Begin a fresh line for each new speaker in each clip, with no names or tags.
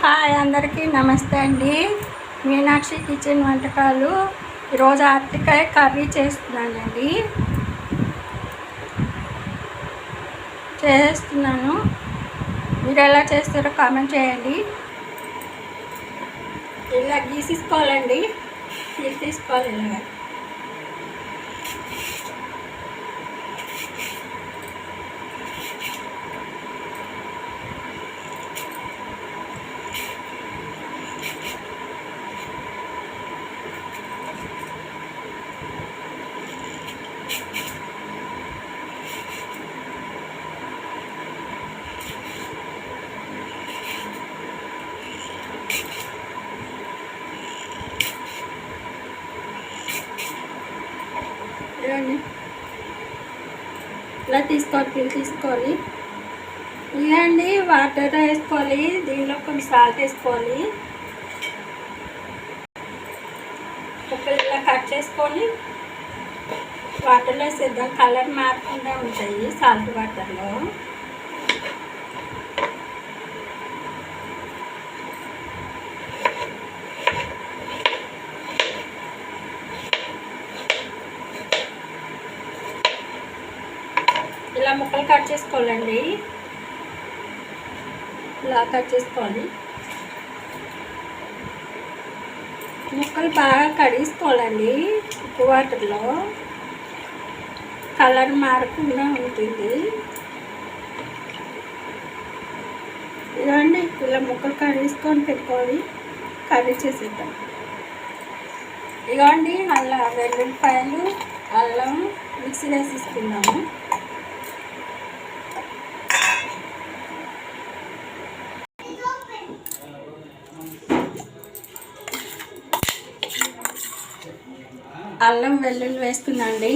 Hi అందరికీ నమస్తే అండి. మీనాక్షి కిచెన్ వంటకాలు. ఈరోజు అరటికాయ కర్రీ చేస్తున్నాను. మీరు ఎలా చేస్తారో కామెంట్ చేయండి. ఇలా గీసేసుకోవాలండి. తీసుకోవాలి ఇలాగా. ఇలా తీసుకోవాలి. ఇదండి వాటర్ వేసుకోవాలి. దీనిలో కొంచెం సాల్ట్ వేసుకోవాలి. ఇలా కట్ చేసుకొని వాటర్లో వేసేద్దాం. కలర్ మారకుండా ఉంటాయి సాల్ట్ వాటర్లో. ఇలా ముక్కలు కట్ చేసుకోవాలండి. ఇలా కట్ చేసుకోవాలి. ముక్కలు బాగా కడిగేసుకోవాలండి. ఉప్పు వాటర్లో కలర్ మారకుండా ఉంటుంది. ఇదండి ఇలా ముక్కలు కడిగేసుకొని పెట్టుకోవాలి. కర్రీ చేసేద్దాం. ఇదిగోండి వెల్లుల్లిపాయలు, అల్లం మిక్సీ వేసేసుకున్నాము. అల్లం వెల్లుల్లి వేసుకున్నాండి.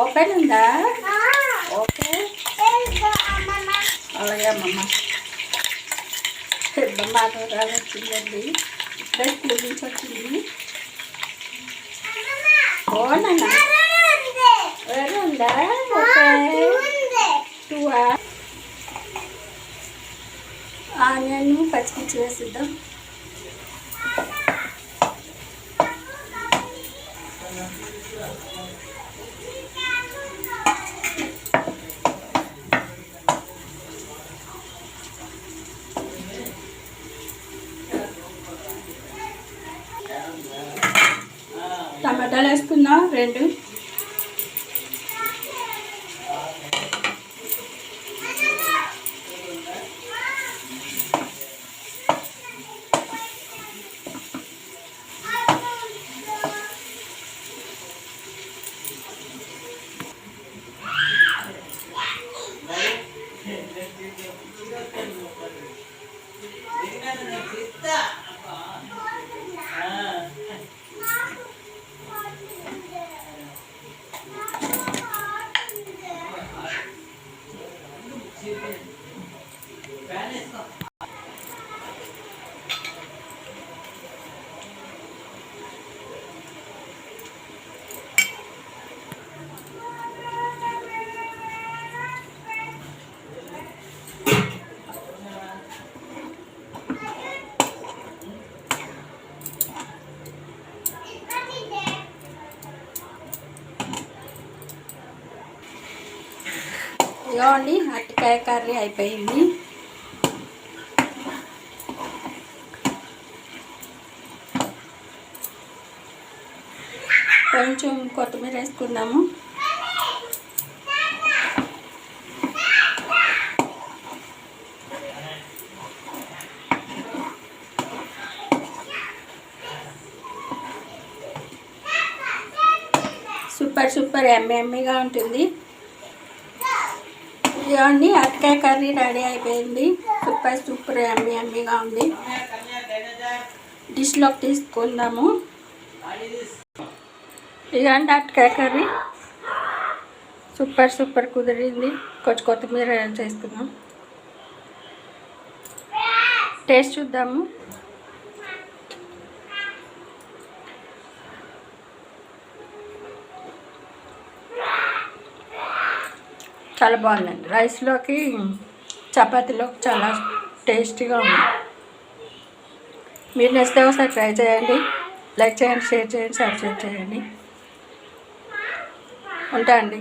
ఓపెన్ ఉందా? ఓకే, అలాగే అమ్మమ్మ. పెద్ద మాట వచ్చిందండి. ఇప్పుడే స్కూల్ నుంచి వచ్చింది. ఓనన్నా వేరే ఉందా? ఓకే, ఆనియన్ పచ్చిమిర్చి వేసిద్దాం. టమాటాలు వేసుకుందాం 2. ఇదిగోండి అరటికాయ కర్రీ అయిపోయింది. కొంచెం కొత్తిమీర వేసుకుందాము. సూపర్ ఎమ్మీగా ఉంటుంది. ఇదిగోండి అరటికాయ కర్రీ రెడీ అయిపోయింది. సూపర్ ఎమ్మీగా ఉంది. డిష్లోకి తీసుకుందాము. ఇదిగోండి అరటికాయ కర్రీ సూపర్ కుదిరింది. కొంచెం కొత్తిమీర చేసుకుందాం. టేస్ట్ చూద్దాము. చాలా బాగుందండి. రైస్లోకి చపాతీలో చాలా టేస్టీగా ఉంది. మీరు నచ్చితే ఒకసారి ట్రై చేయండి. లైక్ చేయండి, షేర్ చేయండి, సబ్స్క్రైబ్ చేయండి. ఉంటా అండి.